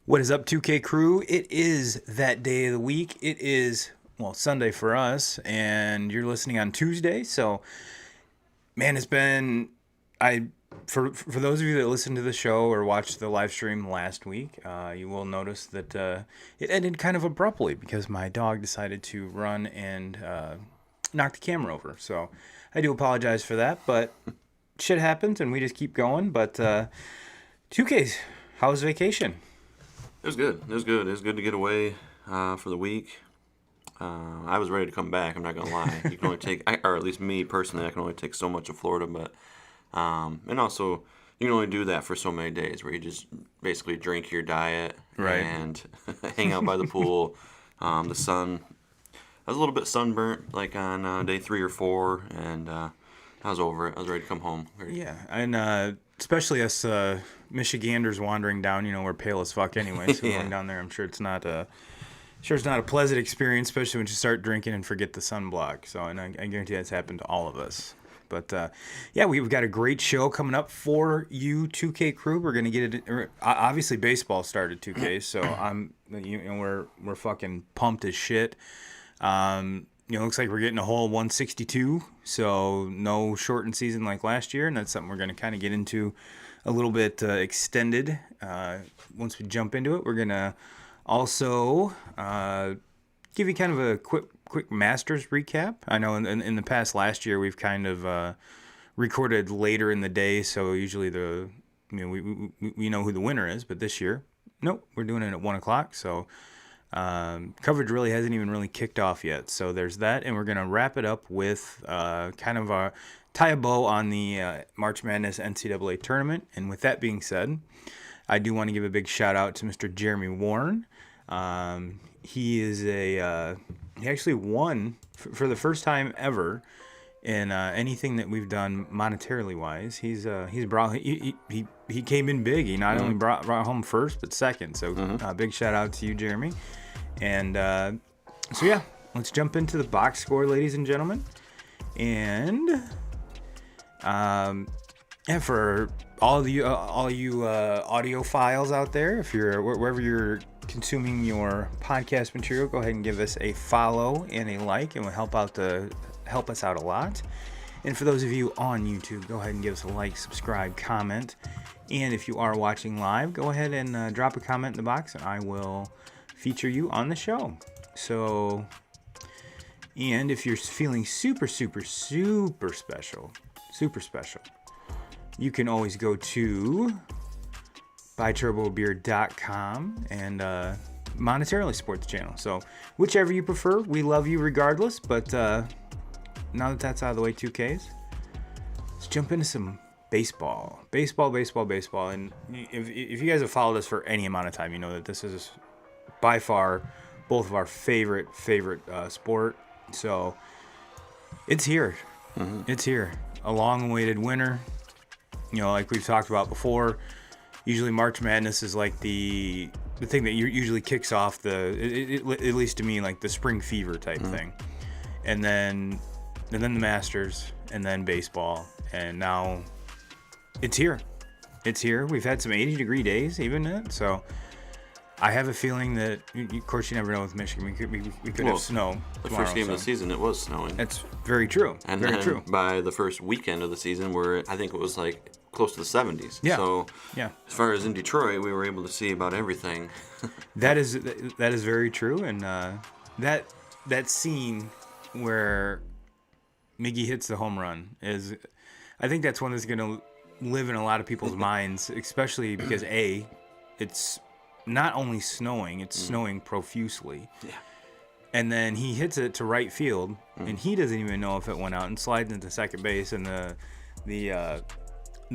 What is up, 2K crew? It is that day of the week. It is, well, Sunday for us, and you're listening on Tuesday. So, man, it's been, for those of you that listened to the show or watched the live stream last week, you will notice that it ended kind of abruptly because my dog decided to run and knock the camera over. So, I do apologize for that, but shit happens, and we just keep going. But 2Ks, how was vacation? It was good. It was good. It was good to get away for the week. I was ready to come back. I'm not gonna lie. You can only take, or at least me personally, I can only take so much of Florida. But and also you can only do that for so many days, where you just basically drink your diet and hang out by the pool. The sun. I was a little bit sunburnt, like on day 3 or 4, and I was over it. I was ready to come home. Yeah, and especially us Michiganders wandering down, we're pale as fuck anyway, so going down there, I'm sure it's not a pleasant experience, especially when you start drinking and forget the sunblock. So, and I guarantee that's happened to all of us. But yeah, we've got a great show coming up for you, 2K crew. We're gonna get it. Obviously, baseball started 2K, so we're fucking pumped as shit. Looks like we're getting a whole 162, so no shortened season like last year, and that's something we're going to kind of get into a little bit extended. Once we jump into it, we're going to also give you kind of a quick Masters recap. I know in the past last year we've kind of recorded later in the day, so usually we know who the winner is, but this year, nope, we're doing it at 1 o'clock, so... coverage really hasn't even really kicked off yet, so there's that, and we're going to wrap it up with kind of tie a bow on the March Madness NCAA tournament. And with that being said, I do want to give a big shout out to Mr. Jeremy Warren. He actually won for the first time ever in anything that we've done monetarily wise. He came in big. He not only brought home first but second. So big shout out to you, Jeremy. And so yeah, let's jump into the box score, ladies and gentlemen. And for all you audiophiles out there, if you're wherever you're consuming your podcast material, go ahead and give us a follow and a like, and will help us out a lot. And for those of you on YouTube, go ahead and give us a like, subscribe, comment. And if you are watching live, go ahead and drop a comment in the box, and I will feature you on the show. So, And if you're feeling super special, you can always go to buyturbobeer.com and monetarily support the channel. So whichever you prefer, we love you regardless. But now that that's out of the way, 2Ks, let's jump into some baseball. And if you guys have followed us for any amount of time, you know that this is by far both of our favorite sport. So it's here. It's here. A long-awaited winter. You know, like we've talked about before, usually March Madness is like the thing that usually kicks off at least to me, like the spring fever type thing. And then the Masters, and then baseball, and now it's here. It's here. We've had some 80-degree days, even so. I have a feeling that, of course, you never know with Michigan. We could have snow. The first game of the season, it was snowing. That's very true. And very then true. by the first weekend of the season, I think it was like close to the 70s. Yeah. So yeah. As far as in Detroit, we were able to see about everything. That is very true. And that scene where Miggy hits the home run is, I think that's one that's going to live in a lot of people's minds, especially because it's not only snowing, it's snowing profusely. Yeah. And then he hits it to right field, and he doesn't even know if it went out, and slides into second base, and the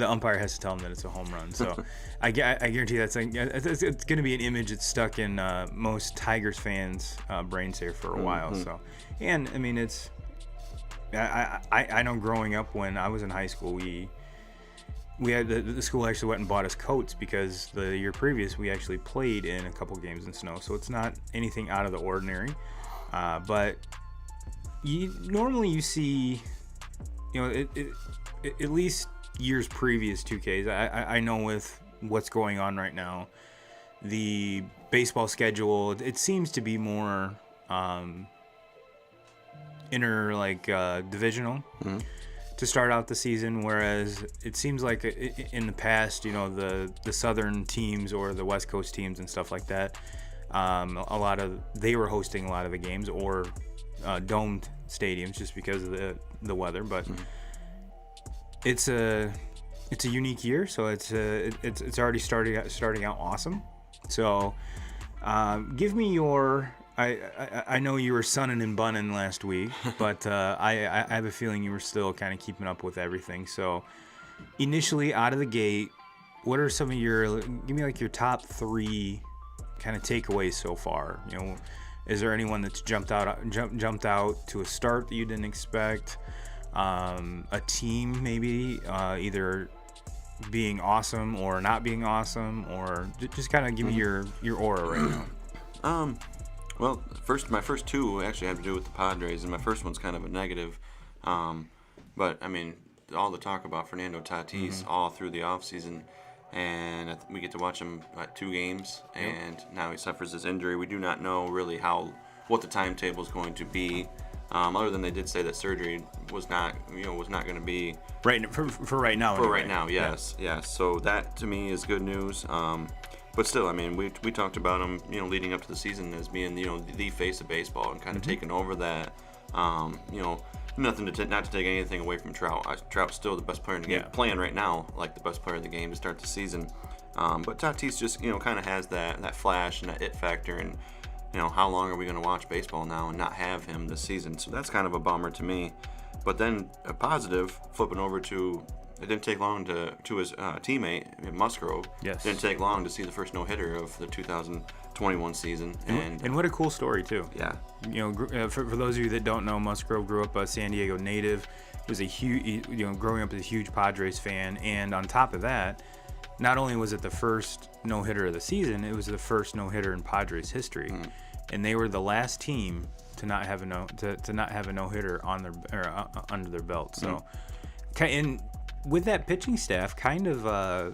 umpire has to tell him that it's a home run. So I guarantee it's going to be an image that's stuck in most Tigers fans' brains here for a while. So, and I mean, I know growing up when I was in high school, we had the school actually went and bought us coats because the year previous we actually played in a couple games in snow, so it's not anything out of the ordinary. But normally you see, you know, at least years previous 2Ks. I know with what's going on right now, the baseball schedule, it seems to be more divisional. To start out the season, whereas it seems like in the past, you know, the southern teams or the West Coast teams and stuff like that, they were hosting a lot of the games, or domed stadiums just because of the weather. But it's a unique year, so it's already starting out awesome. So give me your. I know you were sunning and bunning last week, but I have a feeling you were still kind of keeping up with everything. So initially out of the gate, what are some of give me like your top 3 kind of takeaways so far? You know, is there anyone that's jumped out to a start that you didn't expect? A team maybe either being awesome or not being awesome, or just kind of give me your aura right now. Well, my first 2 actually have to do with the Padres, and my first one's kind of a negative. But, I mean, all the talk about Fernando Tatis all through the offseason, and we get to watch him at 2 games, and now he suffers this injury. We do not know really what the timetable is going to be, other than they did say that surgery was not going to be... Right, for right now. For right now, yes. So that, to me, is good news. But still, I mean, we talked about him, you know, leading up to the season as being, you know, the face of baseball and kind of taking over that. You know, not to take anything away from Trout. Trout's still the best player in the game, playing right now like the best player in the game to start the season. But Tatis just, you know, kind of has that flash and that it factor. And, you know, how long are we going to watch baseball now and not have him this season? So that's kind of a bummer to me. But then a positive, flipping over to... It didn't take long to his teammate, Musgrove. Yes. Didn't take long to see the first no-hitter of the 2021 season. And what a cool story, too. Yeah. You know, for those of you that don't know, Musgrove grew up a San Diego native. He was growing up as a huge Padres fan. And on top of that, not only was it the first no-hitter of the season, it was the first no-hitter in Padres history. And they were the last team to not have a no-hitter on their under their belt. So, and with that pitching staff, kind of an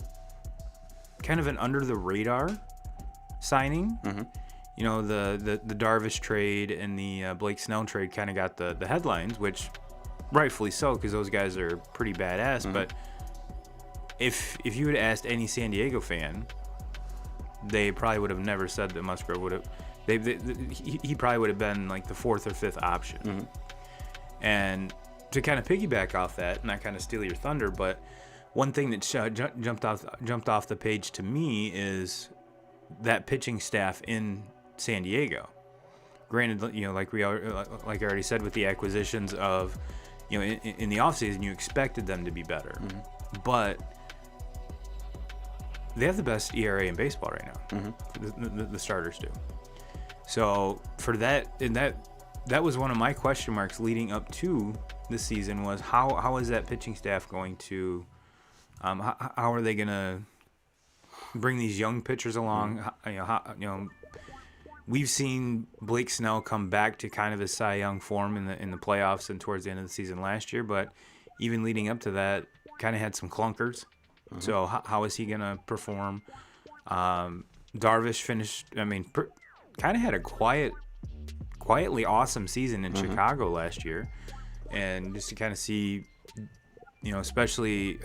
under the radar signing. You know, the Darvish trade and the Blake Snell trade kind of got the headlines, which rightfully so, because those guys are pretty badass. But if you had asked any San Diego fan, they probably would have never said that Musgrove would have he probably would have been like the fourth or fifth option. Mm-hmm. And to kind of piggyback off that, not kind of steal your thunder, but one thing that jumped off the page to me is that pitching staff in San Diego. Granted, like I already said, with the acquisitions of, in the offseason, you expected them to be better, but they have the best ERA in baseball right now. The starters do. So for that, and that was one of my question marks leading up to this season was how is that pitching staff going to, how are they going to bring these young pitchers along? We've seen Blake Snell come back to kind of his Cy Young form in the playoffs and towards the end of the season last year, but even leading up to that, kind of had some clunkers. So how is he going to perform? Darvish finished, kind of had a quietly awesome season in Chicago last year, and just to kind of see, especially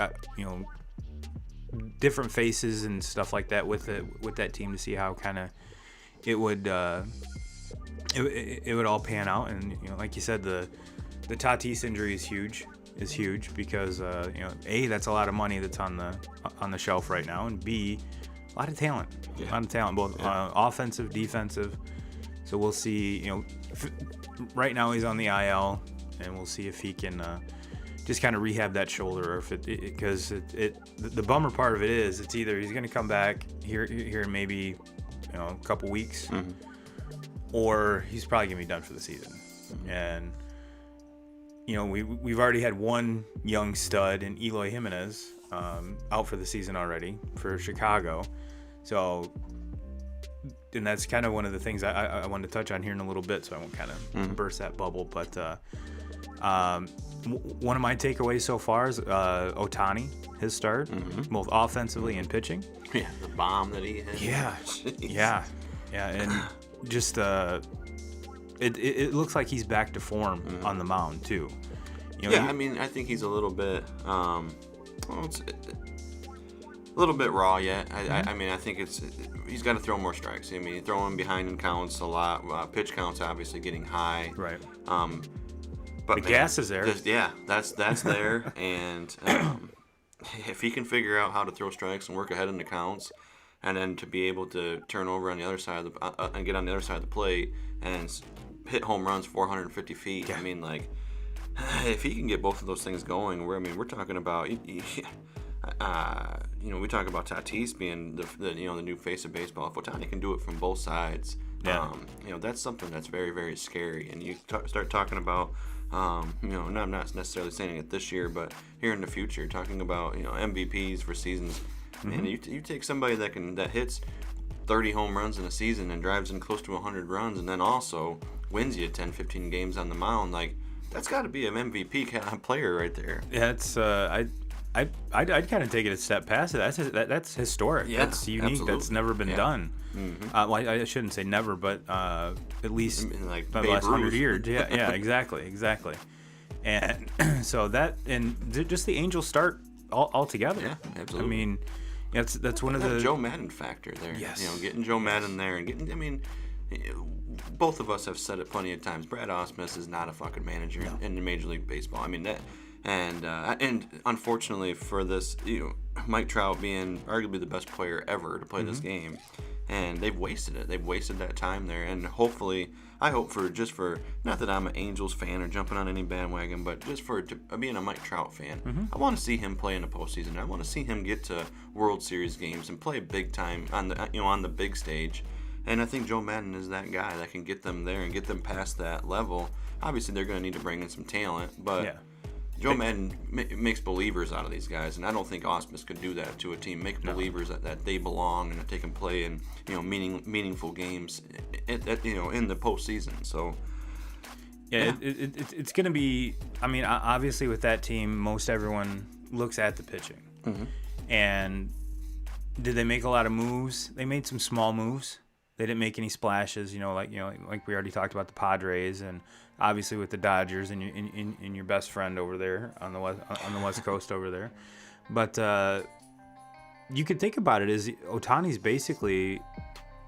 different faces and stuff like that with that team, to see how kind of it would all pan out. And like you said, the Tatis injury is huge because A, that's a lot of money that's on the shelf right now, and B, a lot of talent, both offensive, defensive. So we'll see. Right now he's on the IL, and we'll see if he can just kind of rehab that shoulder, or if because the bummer part of it is it's either he's going to come back here in maybe a couple weeks, or he's probably going to be done for the season. And we've already had one young stud in Eloy Jimenez out for the season already for Chicago. So, and that's kind of one of the things I wanted to touch on here in a little bit, so I won't kind of burst that bubble. But one of my takeaways so far is Ohtani, his start, both offensively and pitching. Yeah, the bomb that he had. Yeah, and just it looks like he's back to form on the mound too. I think he's a little bit a little bit raw yet. I think he's got to throw more strikes. Throwing behind in counts a lot. Pitch counts obviously getting high. Right. But the gas is there. That's there. And if he can figure out how to throw strikes and work ahead in the counts, and then to be able to turn over on the other side of the and get on the other side of the plate and hit home runs 450 feet. Yeah. If he can get both of those things going, we're talking about. We talk about Tatis being the new face of baseball. If Ohtani can do it from both sides, that's something that's very, very scary. And you start talking about, I'm not necessarily saying it this year, but here in the future, talking about MVPs for seasons. And you take somebody that hits 30 home runs in a season and drives in close to 100 runs, and then also wins you 10, 15 games on the mound, that's got to be an MVP kind of player right there. Yeah, it's I'd kind of take it a step past it. That's historic. Yeah, that's unique. Absolutely. That's never been done. Well, I shouldn't say never, but at least in the last 100 years. Yeah, exactly. And so that, and just the Angels start all together. Yeah, absolutely. That's one of the Joe Madden factor there. Yes. Getting Joe Madden there and getting. Both of us have said it plenty of times. Brad Ausmus is not a fucking manager in Major League Baseball. That. And unfortunately for this, Mike Trout being arguably the best player ever to play this game, and they've wasted it. They've wasted that time there. And hopefully, I hope for not that I'm an Angels fan or jumping on any bandwagon, but just for being a Mike Trout fan, I want to see him play in the postseason. I want to see him get to World Series games and play big time on the big stage. And I think Joe Madden is that guy that can get them there and get them past that level. Obviously, they're going to need to bring in some talent, but. Yeah. Joe Madden makes believers out of these guys, and I don't think Ausmus could do that to a team. Make believers that they belong and that they can play in meaningful games in the postseason. So it's going to be. Obviously with that team, most everyone looks at the pitching, and did they make a lot of moves? They made some small moves. They didn't make any splashes, like we already talked about the Padres, and obviously with the Dodgers and your best friend over there on the West Coast over there. But you could think about it as Ohtani's basically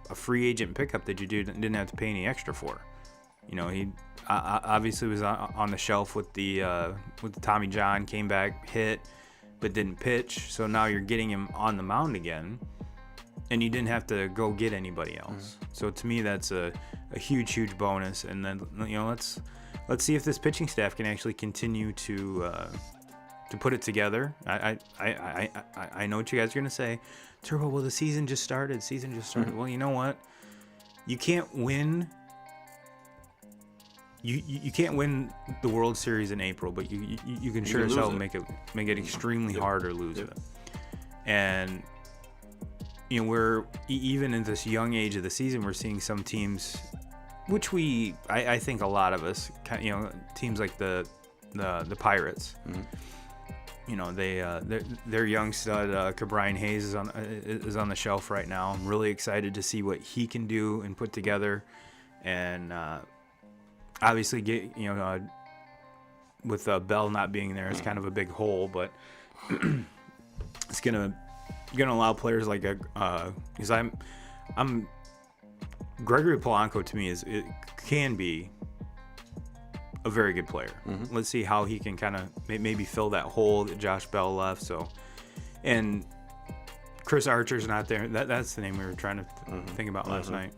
a free agent pickup that you didn't have to pay any extra for. You know, he obviously was on the shelf with the Tommy John, came back, hit, but didn't pitch. So now you're getting him on the mound again, and you didn't have to go get anybody else. So to me, that's a huge bonus. And then, you know, let's see if this pitching staff can actually continue to put it together. I know what you guys are gonna say, Turbo. Well, the season just started. Well, you know what? You can't win. You can't win the World Series in April, but you can sure as hell make it extremely hard or lose it. And you know, we're even in this young age of the season, we're seeing some teams, which I think a lot of us, you know, teams like the Pirates. You know, their young stud Cabrian Hayes is on the shelf right now. I'm really excited to see what he can do and put together, and obviously get, you know, with Bell not being there, it's kind of a big hole, but it's gonna allow players like because I'm Gregory Polanco to me can be a very good player. Let's see how he can kind of maybe fill that hole that Josh Bell left. So, and Chris Archer's not there. That's the name we were trying to think about last night.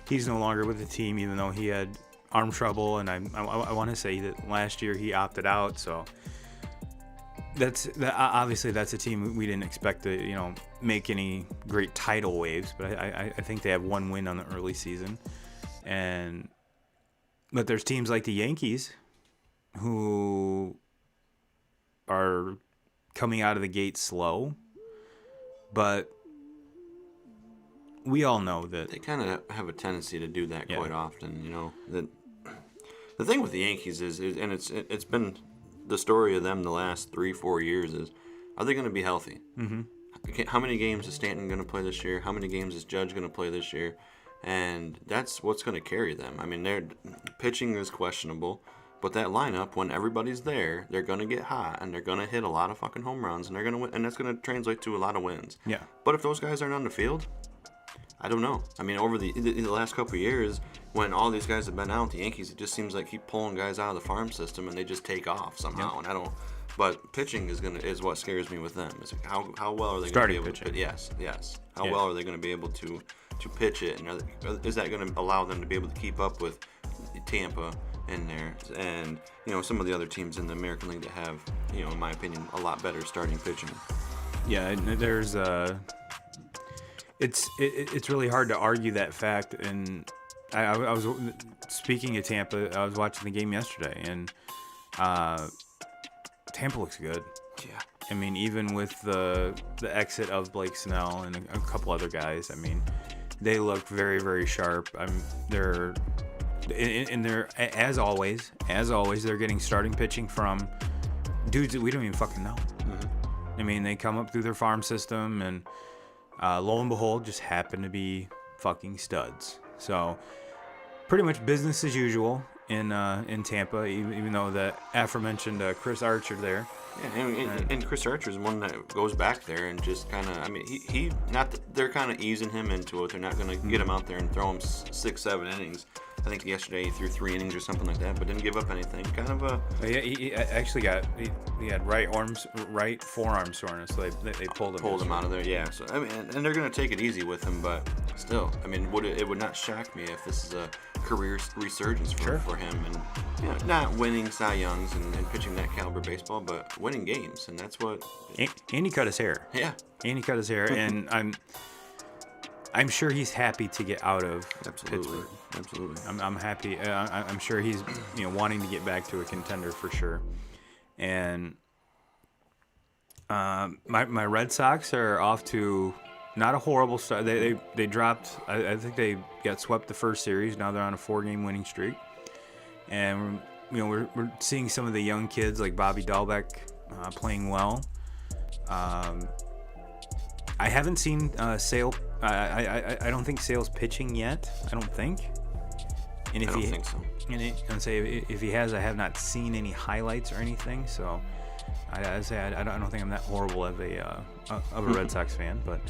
He's no longer with the team, even though he had arm trouble, and I want to say that last year he opted out. So obviously that's a team we didn't expect to, you know, make any great tidal waves, but I think they have one win on the early season, but there's teams like the Yankees who are coming out of the gate slow, but we all know that they kind of have a tendency to do that quite often. You know, that the thing with the Yankees is and it's been the story of them the last 3-4 years is, are they going to be healthy? How many games is Stanton going to play this year? How many games is Judge going to play this year? And that's what's going to carry them. I mean, their pitching is questionable, but that lineup, when everybody's there, they're going to get hot and they're going to hit a lot of fucking home runs, and they're going to win, and that's going to translate to a lot of wins. Yeah. But if those guys aren't on the field, I don't know. I mean, over the last couple of years, when all these guys have been out, the Yankees, it just seems like keep pulling guys out of the farm system and they just take off somehow. Yeah. And I don't. But pitching is what scares me with them. Is how well are they going to be able to pitch? Yes. How well are they going to be able to pitch it? And is that going to allow them to be able to keep up with Tampa in there, and you know, some of the other teams in the American League that have, you know, in my opinion, a lot better starting pitching. Yeah, there's it's really hard to argue that fact. And I was speaking of Tampa. I was watching the game yesterday, and Tampa looks good. Yeah. I mean, even with the exit of Blake Snell and a couple other guys, I mean, they look very, very sharp. They're as always, they're getting starting pitching from dudes that we don't even fucking know. I mean, they come up through their farm system, and lo and behold, just happen to be fucking studs. So, pretty much business as usual in Tampa, even though the aforementioned Chris Archer there. Yeah, and Chris Archer's one that goes back there and just kind of, I mean, he not that they're kind of easing him into it. They're not going to get him out there and throw him 6-7 innings. I think yesterday he threw 3 innings or something like that, but didn't give up anything. Kind of a. Yeah, he actually he had right forearm soreness, so they pulled him out of there. Yeah, so I mean, and they're going to take it easy with him, but still, I mean, it would not shock me if this is a career resurgence for him, and you know, not winning Cy Youngs and pitching that caliber baseball, but winning games, and that's what. And he cut his hair. Yeah, and he cut his hair, and I'm sure he's happy to get out of Pittsburgh. Absolutely. I'm happy. I'm sure he's, you know, wanting to get back to a contender for sure. And my Red Sox are off to not a horrible start. They dropped. I think they got swept the first series. Now they're on a 4-game winning streak. And you know, we're seeing some of the young kids like Bobby Dahlbeck playing well. I haven't seen Sale. I don't think Sale's pitching yet. I don't think. And if I don't think so. And say if he has, I have not seen any highlights or anything. So I don't think I'm that horrible of a Red Sox fan. But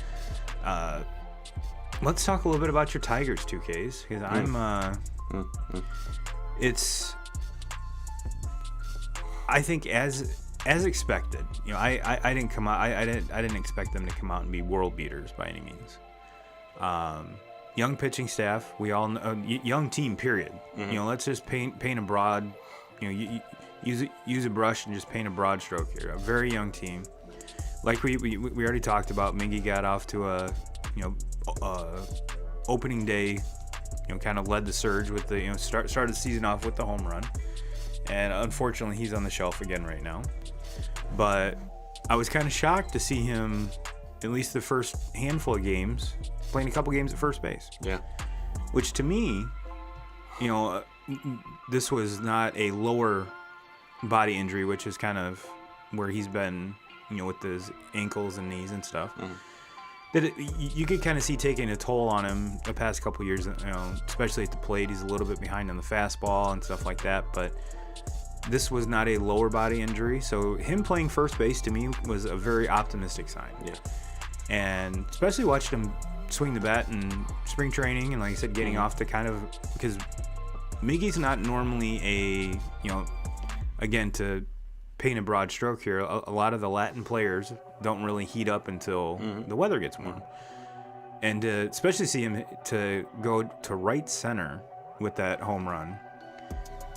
Let's talk a little bit about your Tigers 2Ks, because I think as expected, I didn't come out. I didn't expect them to come out and be world beaters by any means. Young pitching staff, we all know, young team. Period. Let's just paint a broad. Use a brush and just paint a broad stroke here. A very young team. Like we already talked about, Miggy got off to a opening day, kind of led the surge with the started the season off with the home run, and unfortunately he's on the shelf again right now. But I was kind of shocked to see him, at least the first handful of games, playing a couple games at first base. Yeah. Which to me, this was not a lower body injury, which is kind of where he's been, with his ankles and knees and stuff. That you could kind of see taking a toll on him the past couple years, especially at the plate. He's a little bit behind on the fastball and stuff like that, but this was not a lower body injury. So him playing first base to me was a very optimistic sign. Yeah. And especially watching him swing the bat in spring training, and like I said, getting off to kind of, because Miggy's not normally again, to paint a broad stroke here, a lot of the Latin players don't really heat up until the weather gets warm. And especially see him to go to right center with that home run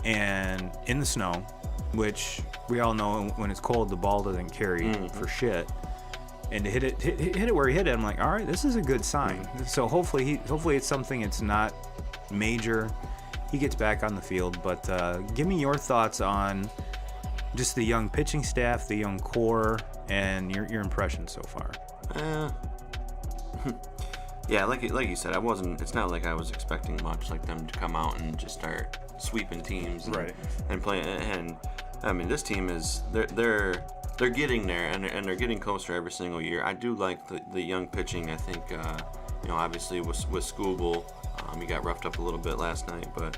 and in the snow, which we all know when it's cold the ball doesn't carry for shit. And to hit it where he hit it, I'm like, all right, this is a good sign. So hopefully it's something that's not major. He gets back on the field, but give me your thoughts on just the young pitching staff, the young core, and your impressions so far. Yeah, like you said, it's not like I was expecting much, like them to come out and just start sweeping teams and playing. And I mean, this team is they're getting there, and they're getting closer every single year. I do like the young pitching. I think obviously with Skubal, he got roughed up a little bit last night, but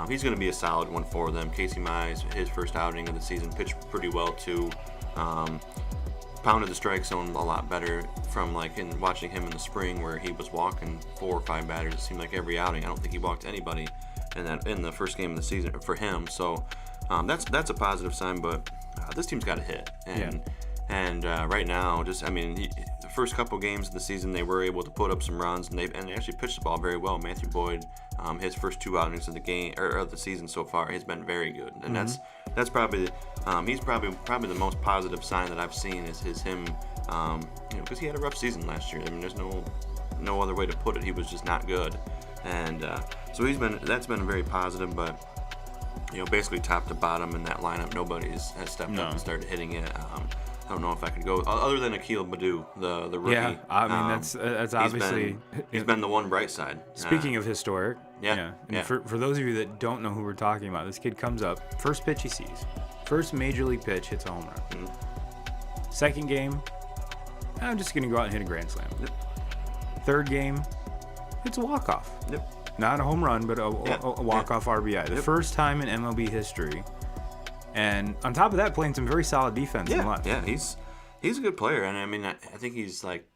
he's going to be a solid one for them. Casey Mize, his first outing of the season, pitched pretty well too. Pounded the strike zone a lot better from watching him in the spring, where he was walking 4 or 5 batters. It seemed like every outing. I don't think he walked anybody in the first game of the season for him. So that's a positive sign. But this team's got to hit, and right now, the first couple games of the season, they were able to put up some runs, and they actually pitched the ball very well. Matthew Boyd, his first 2 outings of the game or of the season so far, has been very good, and that's probably he's probably the most positive sign that I've seen is him, because he had a rough season last year. I mean, there's no other way to put it. He was just not good, and so that's been very positive, but. Basically top to bottom in that lineup, nobody has stepped up and started hitting it. I don't know if I could go other than Akil Baddoo, the rookie. Yeah, I mean that's obviously he's been the one bright side. Speaking of historic, yeah. For those of you that don't know who we're talking about, this kid comes up, first pitch he sees, first major league pitch, hits a home run. Second game, I'm just gonna go out and hit a grand slam. Third game, it's a walk off. Not a home run, but a walk-off RBI. The first time in MLB history. And on top of that, playing some very solid defense in left. Yeah, he's a good player. And I mean, I think he's like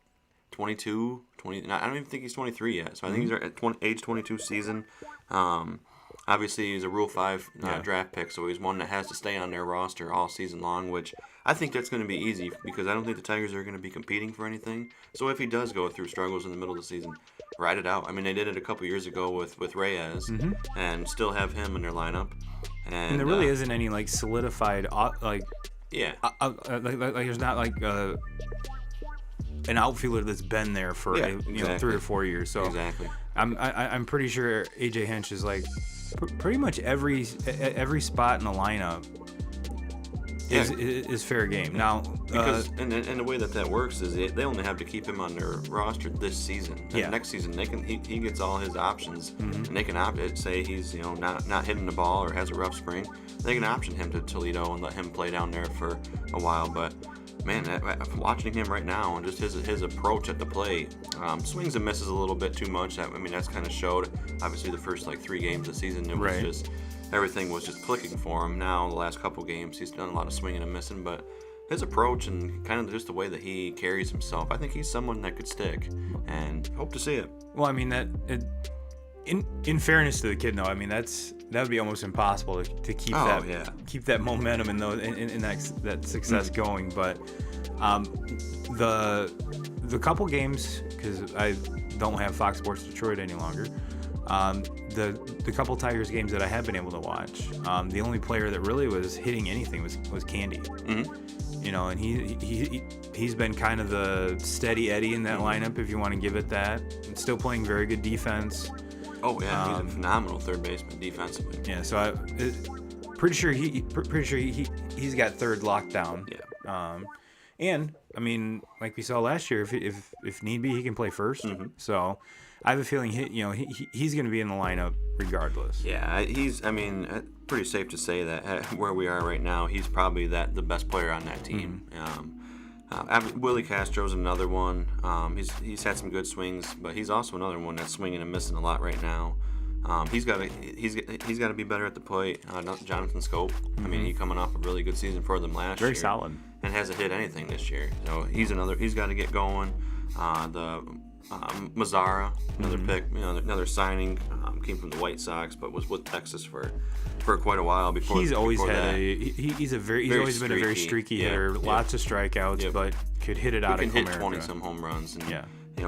22, 20. I don't even think he's 23 yet. So I think he's at age 22 season. Obviously, he's a Rule 5 draft pick, so he's one that has to stay on their roster all season long, which I think that's going to be easy because I don't think the Tigers are going to be competing for anything. So if he does go through struggles in the middle of the season, ride it out. I mean, they did it a couple years ago with Reyes and still have him in their lineup. And there really isn't any solidified there's not an outfielder that's been there for 3 or 4 years. So exactly. I'm pretty sure AJ Hinch is pretty much every spot in the lineup is fair game. Now, because and the way that works is they only have to keep him on their roster this season. And next season he gets all his options, and they can opt it. Say he's not hitting the ball or has a rough spring, they can option him to Toledo and let him play down there for a while. But man, watching him right now and just his approach at the plate, swings and misses a little bit too much. That's kind of showed. Obviously, the first 3 games of the season, it was just everything was just clicking for him. Now, the last couple games, he's done a lot of swinging and missing, but his approach and kind of just the way that he carries himself, I think he's someone that could stick, and hope to see it. Well, I mean in fairness to the kid, though, I mean that would be almost impossible to keep keep that momentum and that success going. But the couple games, because I don't have Fox Sports Detroit any longer. The couple Tigers games that I have been able to watch, the only player that really was hitting anything was Candy. You know, and he's been kind of the steady Eddie in that lineup, if you want to give it that. And still playing very good defense. Oh yeah, he's a phenomenal third baseman defensively. Yeah, so pretty sure he's got third lockdown. Yeah. And I mean, like we saw last year, if need be, he can play first. So I have a feeling he's going to be in the lineup regardless. Yeah, I mean, pretty safe to say that where we are right now, he's probably the best player on that team. Willie Castro's another one. He's had some good swings, but he's also another one that's swinging and missing a lot right now. He's got to be better at the plate. Jonathan Scope. I mean, he coming off a really good season for them last year. Very solid. And hasn't hit anything this year. So he's got to get going. Mazzara, another pick, another signing, came from the White Sox, but was with Texas for quite a while before. He's always before had that. he's always been a very streaky hitter. Lots of strikeouts, but could hit it out of America. Can hit 20-some home runs, and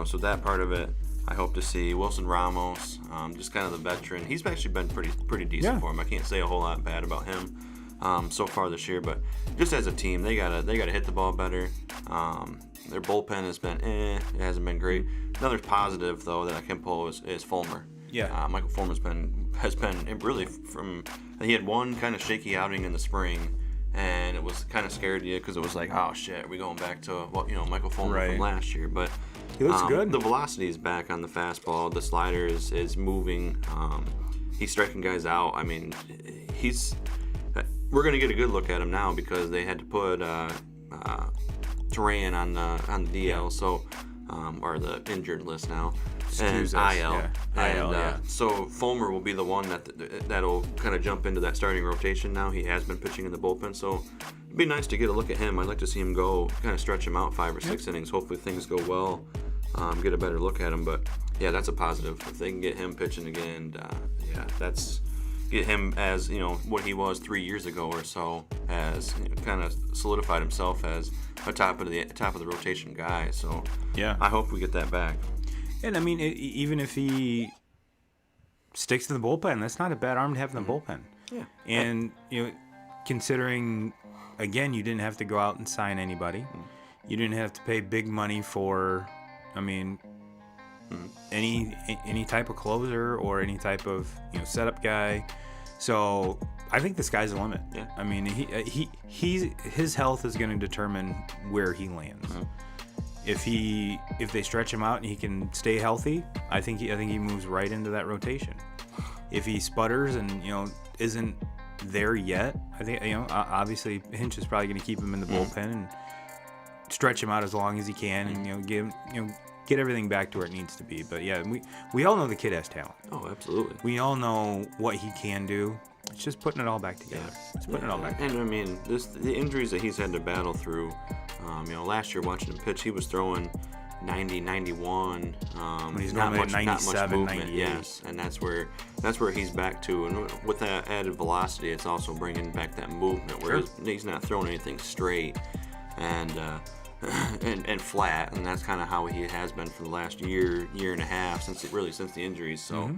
so that part of it, I hope to see. Wilson Ramos, just kind of the veteran. He's actually been pretty decent for him. I can't say a whole lot bad about him so far this year, but just as a team, they gotta hit the ball better. Their bullpen has been it hasn't been great. Another positive though that I can pull is Fulmer. Yeah. Michael Fulmer has been really he had one kind of shaky outing in the spring, and it was kind of scared you because it was like, oh shit, we going back to Michael Fulmer from last year. But he looks good. The velocity is back on the fastball. The slider is moving. He's striking guys out. I mean, we're gonna get a good look at him now because they had to put Turan on the DL, so or the injured list now, and IL. So Fulmer will be the one that'll kind of jump into that starting rotation now. He has been pitching in the bullpen, so it'd be nice to get a look at him. I'd like to see him go, kind of stretch him out 5 or 6 innings. Hopefully things go well, get a better look at him. But yeah, that's a positive if they can get him pitching again. Get him as what he was 3 years ago or so, as kind of solidified himself as a top of the rotation guy. So yeah, I hope we get that back. And I mean, even if he sticks to the bullpen, that's not a bad arm to have in the bullpen. Yeah, and considering again, you didn't have to go out and sign anybody, you didn't have to pay big money for, I mean, any type of closer or any type of setup guy. So I think the sky's the limit. Yeah. I mean, his health is going to determine where he lands. If they stretch him out and he can stay healthy, I think he moves right into that rotation. If he sputters and isn't there yet, I think obviously Hinch is probably going to keep him in the bullpen and stretch him out as long as he can, and get everything back to where it needs to be. But yeah, we all know the kid has talent. Oh, absolutely. We all know what he can do. It's just putting it all back together. It's putting it all back together. And I mean, the injuries that he's had to battle through. Last year watching him pitch, he was throwing 90, 91. When he's not normally much, 97, not much movement. 98. Yes, and that's where he's back to. And with that added velocity, it's also bringing back that movement where he's not throwing anything straight and flat, and that's kind of how he has been for the last year and a half since the injuries. So.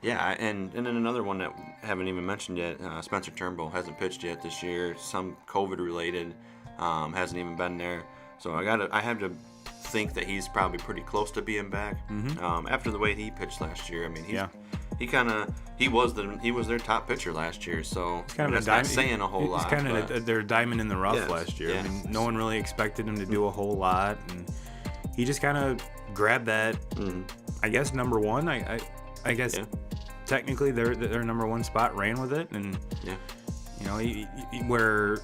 Yeah, and then another one that I haven't even mentioned yet, Spencer Turnbull hasn't pitched yet this year. Some COVID related, hasn't even been there. So I have to think that he's probably pretty close to being back. After the way he pitched last year, I mean, he was their top pitcher last year. So it's kind of not saying a whole lot. He's kind of their diamond in the rough last year. Yeah. I mean, no one really expected him to do a whole lot, and he just kind of grabbed that. I guess number one. I guess. Yeah. Technically, their number one spot, ran with it, and where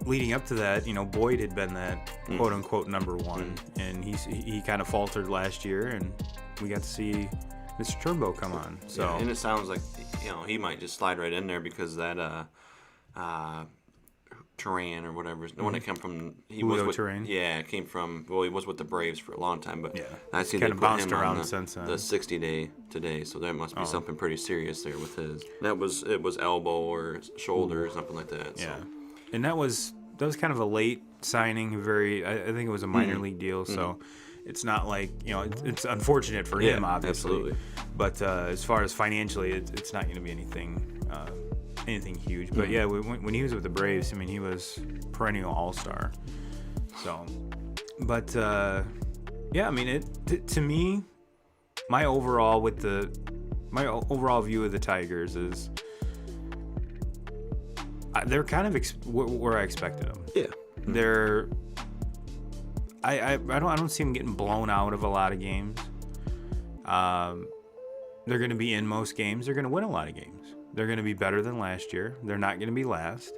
leading up to that, Boyd had been that quote unquote number one, and he kind of faltered last year, and we got to see Mr. Turnbow come on. So and it sounds like he might just slide right in there because that Turan or whatever. The one that came from Turan. Yeah, came from. Well, he was with the Braves for a long time, but I see kind they of put bounced him on around since then. the 60-day today, so there must be something pretty serious there with his. It was elbow or shoulder or something like that. Yeah, and that was kind of a late signing. I think it was a minor league deal, so it's not like it's unfortunate for him, obviously. Absolutely. But as far as financially, it's not going to be anything huge. But yeah, when he was with the Braves, I mean, he was perennial all-star. So, but yeah, I mean, to me, my overall view of the Tigers is they're kind of where I expected them. Yeah. They're I don't see them getting blown out of a lot of games. They're going to be in most games. They're going to win a lot of games. They're going to be better than last year. They're not going to be last.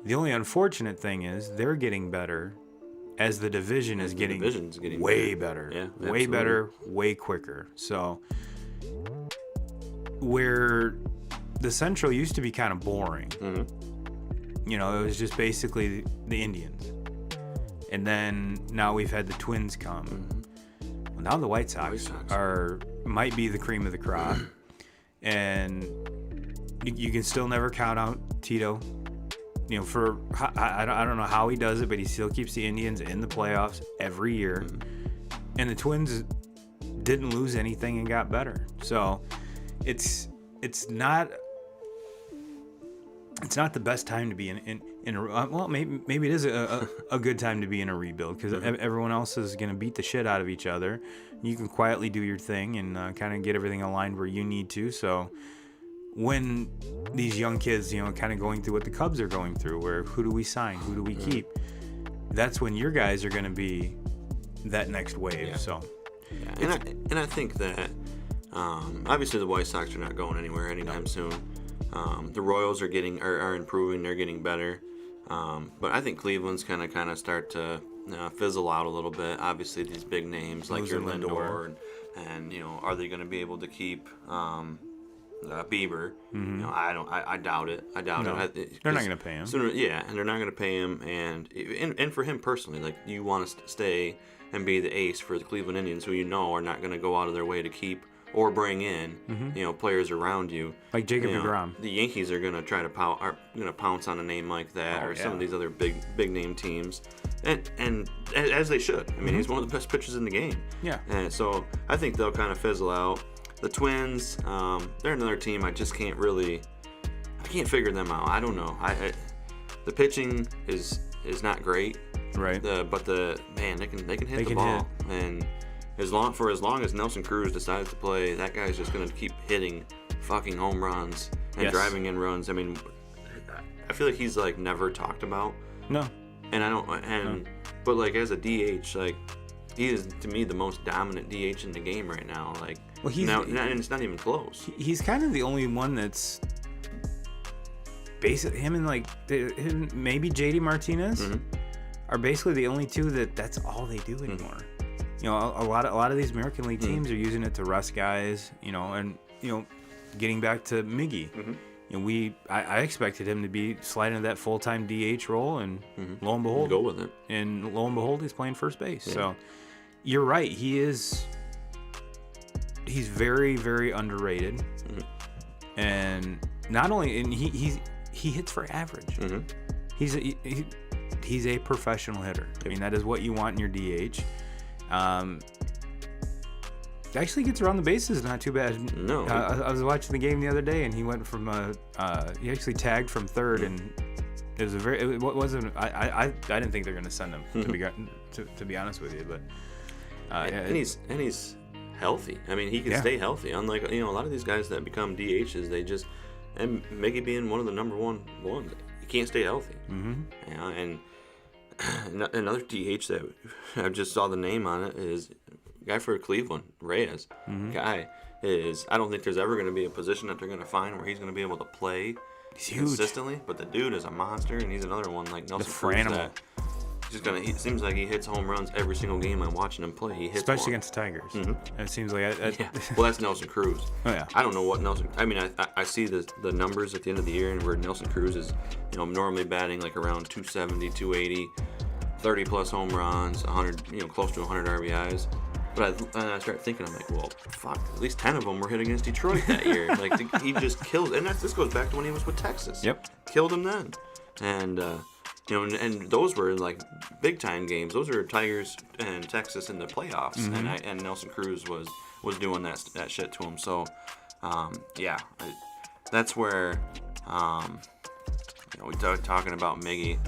The only unfortunate thing is they're getting better as the division is getting way better. Yeah, way better, way quicker. So where the Central used to be kind of boring. It was just basically the Indians. And then now we've had the Twins come. Well, now the White Sox might be the cream of the crop. And you can still never count out Tito. I don't know how he does it, but he still keeps the Indians in the playoffs every year. And the Twins didn't lose anything and got better. So it's not the best time to be in well, maybe it is a good time to be in a rebuild because everyone else is going to beat the shit out of each other. You can quietly do your thing and kind of get everything aligned where you need to. So when these young kids, kind of going through what the Cubs are going through, where who do we sign, who do we keep, that's when your guys are going to be that next wave. Yeah. So, and I think that obviously the White Sox are not going anywhere anytime soon. The Royals are improving, they're getting better, but I think Cleveland's kind of start to fizzle out a little bit. Obviously, these big names like your Lindor, and are they going to be able to keep Bieber? I doubt it. They're not going to pay him. And they're not going to pay him. And for him personally, like you want to stay and be the ace for the Cleveland Indians, who are not going to go out of their way to keep or bring in players around you like Jacob deGrom. The Yankees are going to try to pounce on a name like that, some of these other big name teams, and as they should. I mean, he's one of the best pitchers in the game. Yeah. And so I think they'll kind of fizzle out. The Twins, they're another team I just can't figure them out. I don't know. The pitching is not great. Right. But they can hit the ball. And as long as Nelson Cruz decides to play, that guy's just going to keep hitting fucking home runs and driving in runs. I mean, I feel like he's like never talked about. No. And but like as a DH, like he is to me the most dominant DH in the game right now. Like and it's not even close. He's kind of the only one that's basically him and maybe JD Martinez are basically the only two that's all they do anymore. A lot of these American League teams are using it to rest guys, and getting back to Miggy. I expected him to be sliding into that full-time DH role, and lo and behold, go with it. And lo and behold, he's playing first base. Yeah. So you're right, he's very, very underrated, and not only he hits for average. He's a professional hitter. I mean, that is what you want in your DH. Actually gets around the bases not too bad. No. I was watching the game the other day, and he went from he actually tagged from third, and it was I didn't think they were going to send him to be honest with you, but and he's healthy. I mean, he can stay healthy. Unlike a lot of these guys that become DHs, they just, and Miggy being one of the number one ones, he can't stay healthy. And another DH that I just saw the name on it is a guy for Cleveland, Reyes. Guy is, I don't think there's ever going to be a position that they're going to find where he's going to be able to play consistently. But the dude is a monster, and he's another one like Nelson Cruz that just gonna. It seems like he hits home runs every single game I'm watching him play. He hits especially one. against the Tigers. Mm-hmm. It seems like Yeah. Well, that's Nelson Cruz. Oh yeah. I don't know what Nelson. I mean, I see the numbers at the end of the year, and where Nelson Cruz is, normally batting like around 270, 280, 30 plus home runs, 100, close to 100 RBIs. But I start thinking, I'm like, well, fuck, at least 10 of them were hit against Detroit that year. Like, he just killed, and this goes back to when he was with Texas. Yep. Killed him then. And, and those were, like, big-time games. Those were Tigers and Texas in the playoffs, and Nelson Cruz was doing that shit to him. So, that's where, we talking about Miggy.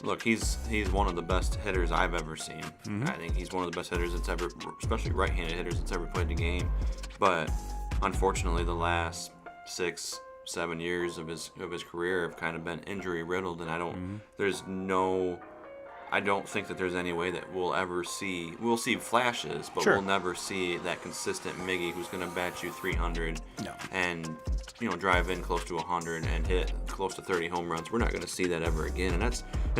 Look, he's one of the best hitters I've ever seen. I think he's one of the best hitters that's ever, especially right-handed hitters that's ever played the game. But unfortunately, the last 6-7 years of his career have kind of been injury riddled, and I don't think that there's any way that we'll see flashes, but we'll never see that consistent Miggy who's going to bat you 300 and drive in close to 100 and hit close to 30 home runs. We're not going to see that ever again, and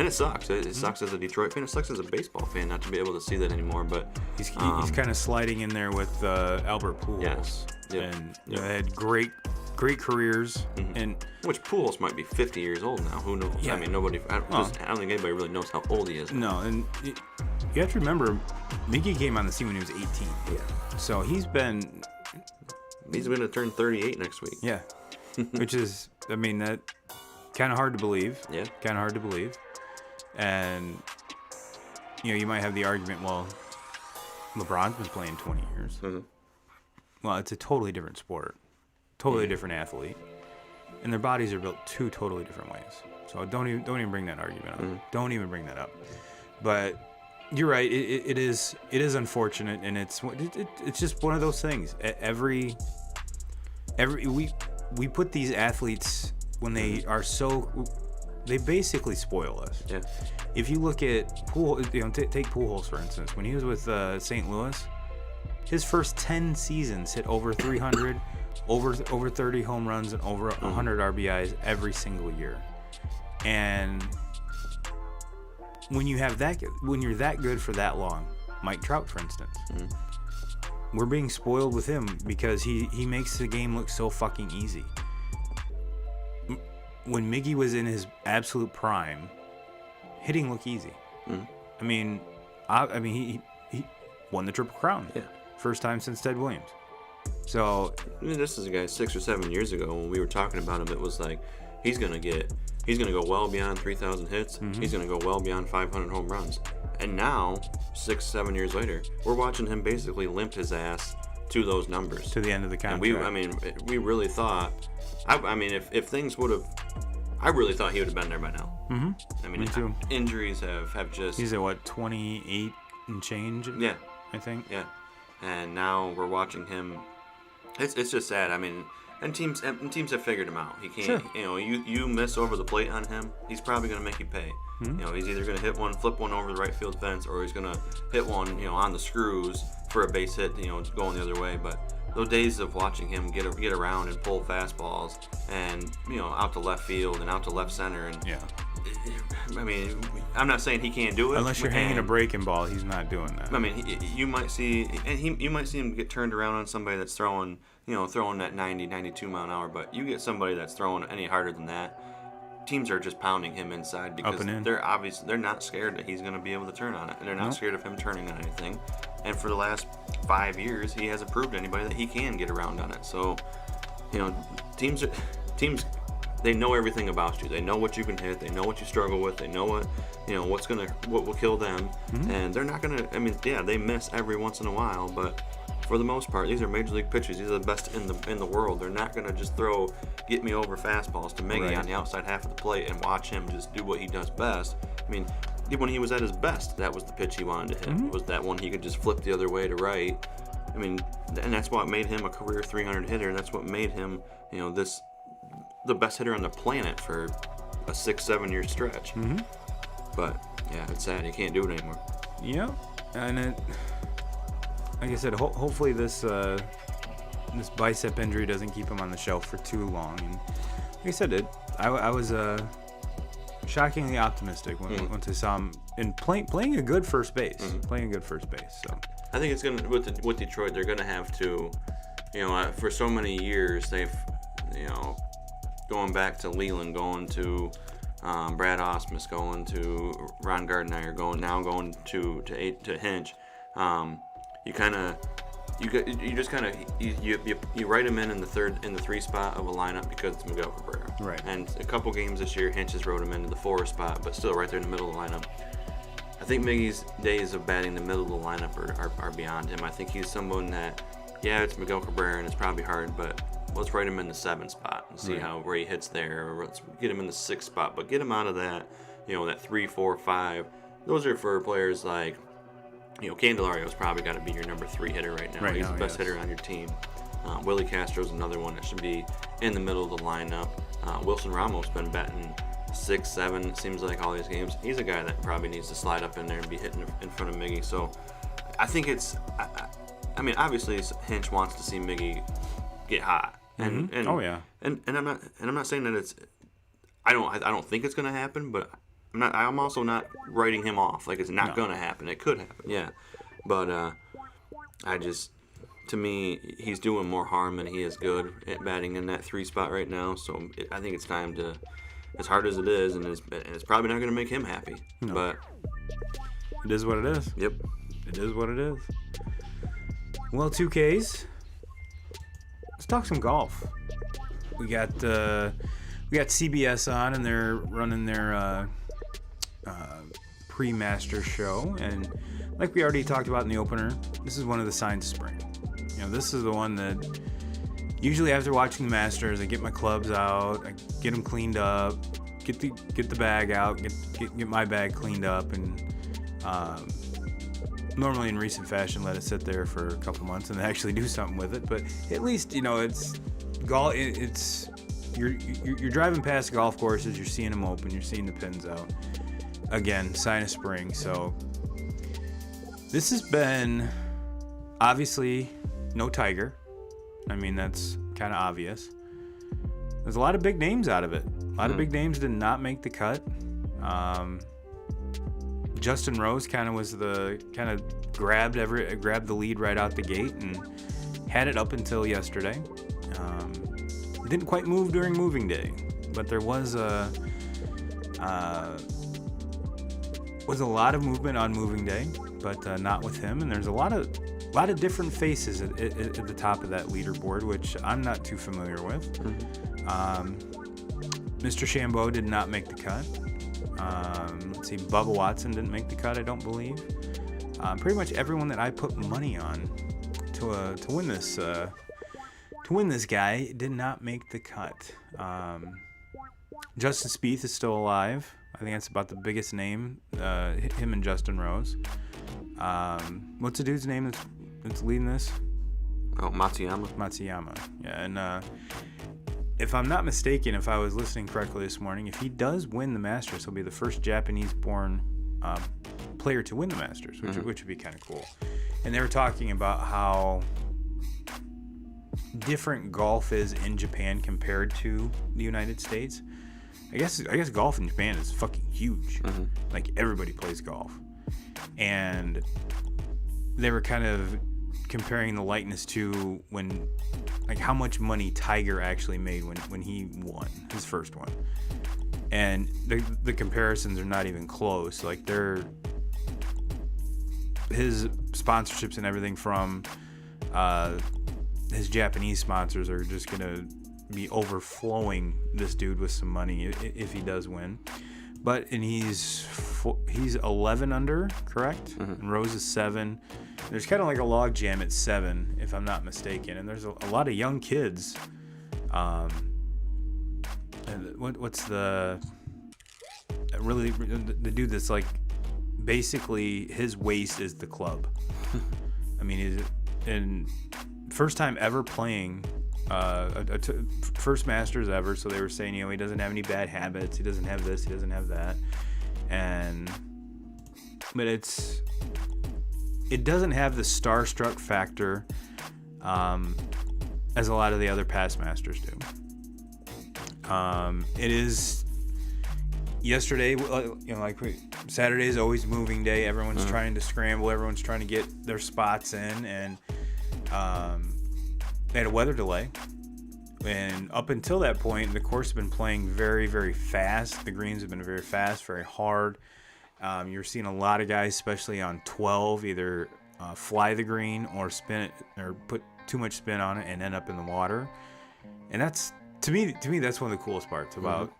it sucks. It sucks as a Detroit fan. It sucks as a baseball fan not to be able to see that anymore. But he's kind of sliding in there with Albert Pujols. Yes. Yep. And they had great careers, and which Pujols might be 50 years old now. Who knows? Yeah. I mean, nobody. I don't think anybody really knows how old he is. No, and you have to remember, Miggy came on the scene when he was 18. Yeah. So he's going to turn 38 next week. Yeah. Which is, I mean, that kind of hard to believe. Yeah. Kind of hard to believe, and you might have the argument, well, LeBron's been playing 20 years. Mm-hmm. Well, it's a totally different sport. Totally different athlete, and their bodies are built two totally different ways. So don't even bring that argument up. Don't even bring that up. But you're right. It is unfortunate, and it's just one of those things. We put these athletes when they are they basically spoil us. Yeah. If you look at take Pujols for instance. When he was with St. Louis, his first 10 seasons hit over 300. Over 30 home runs and over 100 RBIs every single year. And when you're that good for that long, Mike Trout, for instance, we're being spoiled with him because he makes the game look so fucking easy. When Miggy was in his absolute prime, hitting looked easy. I mean, he won the Triple Crown. Yeah. First time since Ted Williams. So this is a guy 6 or 7 years ago when we were talking about him. It was like he's gonna go well beyond 3,000 hits. He's gonna go well beyond 500 home runs. And now 6-7 years later, we're watching him basically limp his ass to those numbers to the end of the contract. And we really thought. If things would have, I really thought he would have been there by now. I mean, me too. Injuries have just. He's at 28 and change. Yeah, I think. Yeah, and now we're watching him. It's just sad. I mean, and teams have figured him out. He can't. Sure. You miss over the plate on him, he's probably gonna make you pay. He's either gonna flip one over the right field fence, or he's gonna hit one, on the screws for a base hit, going the other way. But those days of watching him get around and pull fastballs and out to left field and out to left center, and I mean, I'm not saying he can't do it. Unless you're hanging a breaking ball, he's not doing that. I mean, you might see him get turned around on somebody that's throwing that 90, 92 mile an hour. But you get somebody that's throwing any harder than that, teams are just pounding him inside because they're not scared that he's going to be able to turn on it, and they're not scared of him turning on anything. And for the last 5 years, he hasn't proved to anybody that he can get around on it. So, teams. They know everything about you. They know what you can hit. They know what you struggle with. They know what will kill them. And they're not gonna. I mean, yeah, they miss every once in a while, but for the most part, these are major league pitchers. These are the best in the world. They're not gonna just throw get me over fastballs to Miggy on the outside half of the plate and watch him just do what he does best. I mean, when he was at his best, that was the pitch he wanted to hit. Was that one he could just flip the other way to right? I mean, and that's what made him a career 300 hitter. That's what made him, the best hitter on the planet for a 6-7 year stretch. But yeah, it's sad he can't do it anymore. Yeah, and like I said, hopefully this bicep injury doesn't keep him on the shelf for too long. And like I said, I was shockingly optimistic once I saw him playing a good first base. Playing a good first base. So I think it's gonna with Detroit, they're gonna have to, for so many years they've, going back to Leland, going to Brad Ausmus, going to Ron Gardner, going to Hinch. You write him in the 3 spot of a lineup because it's Miguel Cabrera. Right. And a couple games this year, Hinch has wrote him into the 4 spot, but still right there in the middle of the lineup. I think Miggy's days of batting the middle of the lineup are beyond him. I think he's someone that, it's Miguel Cabrera and it's probably hard, but let's write him in the 7 spot and see where he hits there. Or let's get him in the 6 spot, but get him out of that, that 3, 4, 5. Those are for players like, Candelario's probably got to be your number 3 hitter right now. He's the best hitter on your team. Willie Castro's another one that should be in the middle of the lineup. Wilson Ramos been batting 6, 7, it seems like all these games. He's a guy that probably needs to slide up in there and be hitting in front of Miggy. So I think it's, obviously Hinch wants to see Miggy get hot. And and I'm not saying that it's, I don't think it's going to happen, but I'm also not writing him off like it's not going to happen. It could happen, yeah. But to me, he's doing more harm than he is good at batting in that 3 spot right now. So I think it's time to, as hard as it is, and it's probably not going to make him happy. No. But it is what it is. Yep. It is what it is. Well, 2Ks. Let's talk some golf. We got CBS on, and they're running their pre-Masters show, and like we already talked about in the opener, this is one of the signs of spring. This is the one that usually after watching the Masters, I get my clubs out, I get them cleaned up, get the bag out, get my bag cleaned up, and normally in recent fashion let it sit there for a couple months and actually do something with it. But at least it's golf. It's you're driving past golf courses, you're seeing them open, you're seeing the pins out. Again, sign of spring. So this has been obviously no Tiger. That's kind of obvious. There's a lot of big names out of it. A lot of big names did not make the cut. Justin Rose kind of grabbed the lead right out the gate and had it up until yesterday. Didn't quite move during moving day, but there was a lot of movement on moving day, but not with him. And there's a lot of different faces at the top of that leaderboard, which I'm not too familiar with. Mr. Shambo did not make the cut. Let's see, Bubba Watson didn't make the cut, I don't believe. Pretty much everyone that I put money on to win this guy did not make the cut. Justin Spieth is still alive. I think that's about the biggest name. Him and Justin Rose. What's the dude's name that's leading this? Oh, Matsuyama. Matsuyama. Yeah, and if I'm not mistaken, if I was listening correctly this morning, if he does win the Masters, he'll be the first Japanese-born player to win the Masters, which would be kind of cool. And they were talking about how different golf is in Japan compared to the United States. I guess golf in Japan is fucking huge. Like, everybody plays golf. And they were kind of comparing the likeness to how much money Tiger actually made when he won his first one. And the comparisons are not even close. Like, his sponsorships and everything from his Japanese sponsors are just gonna be overflowing this dude with some money if he does win. And he's 11 under, correct? And Rose is 7. There's kind of like a log jam at 7, if I'm not mistaken. And there's a lot of young kids. What's the dude that's like basically his waist is the club. He's in first time ever playing. First Masters ever, so they were saying, he doesn't have any bad habits, he doesn't have this, he doesn't have that, but it doesn't have the starstruck factor as a lot of the other past Masters do. It is yesterday, Saturday is always moving day. Everyone's trying to scramble. Everyone's trying to get their spots in, and they had a weather delay. And up until that point, the course has been playing very, very fast. The greens have been very fast, very hard. You're seeing a lot of guys, especially on 12, either fly the green or spin it or put too much spin on it and end up in the water. And that's to me that's one of the coolest parts about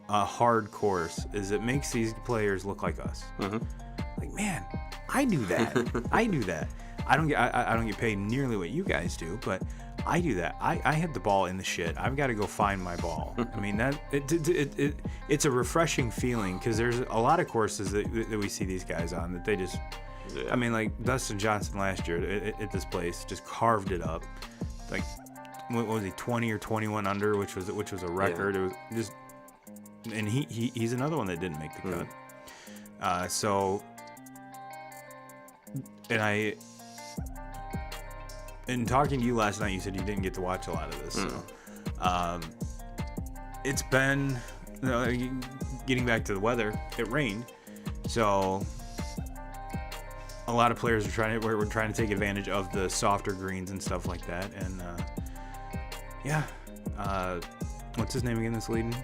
a hard course is it makes these players look like us. Like, man, I do that. I do that. I don't get paid nearly what you guys do, but I do that. I hit the ball in the shit. I've got to go find my ball. I mean, it's a refreshing feeling because there's a lot of courses that we see these guys on that they just. Yeah. I mean, like Dustin Johnson last year at this place just carved it up. Like, what was he, 20 or 21 under, which was a record. Yeah. It was just, and he's another one that didn't make the cut. So, and in talking to you last night, you said you didn't get to watch a lot of this. So, it's been, getting back to the weather, it rained. So, a lot of players were trying to take advantage of the softer greens and stuff like that. And, what's his name again that's leading?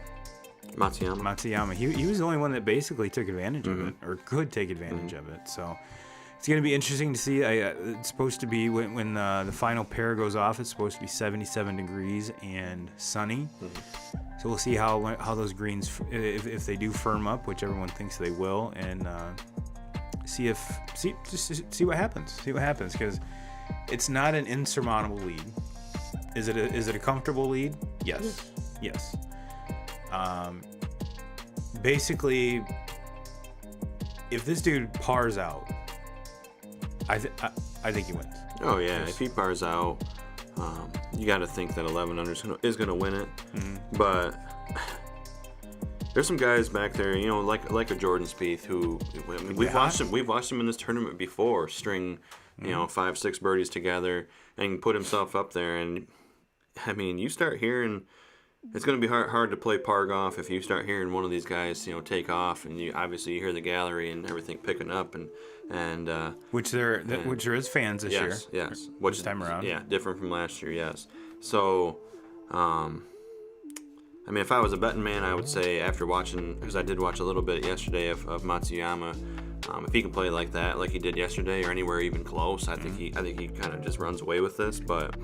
Matsuyama. He was the only one that basically took advantage of it, or could take advantage of it. So, it's going to be interesting to see. It's supposed to be, when the final pair goes off, it's supposed to be 77 degrees and sunny. So we'll see how those greens, if they do firm up, which everyone thinks they will, and see what happens. See what happens, because it's not an insurmountable lead. Is it a comfortable lead? Yes. Yes. Basically, if this dude pars out, I think he wins. Oh yeah, if he pars out, you got to think that 11 under is going to win it. But there's some guys back there, like a Jordan Spieth, who we've watched him in this tournament before, string 5-6 birdies together and put himself up there. And I mean, you start hearing. It's going to be hard to play par golf if you start hearing one of these guys, take off, and you hear the gallery and everything picking up, and which there is fans this year. Yes, this time around. Yeah, different from last year. Yes. So, I mean, if I was a betting man, I would say after watching, because I did watch a little bit yesterday of Matsuyama, if he can play like that, like he did yesterday, or anywhere even close, I think he kind of just runs away with this, but.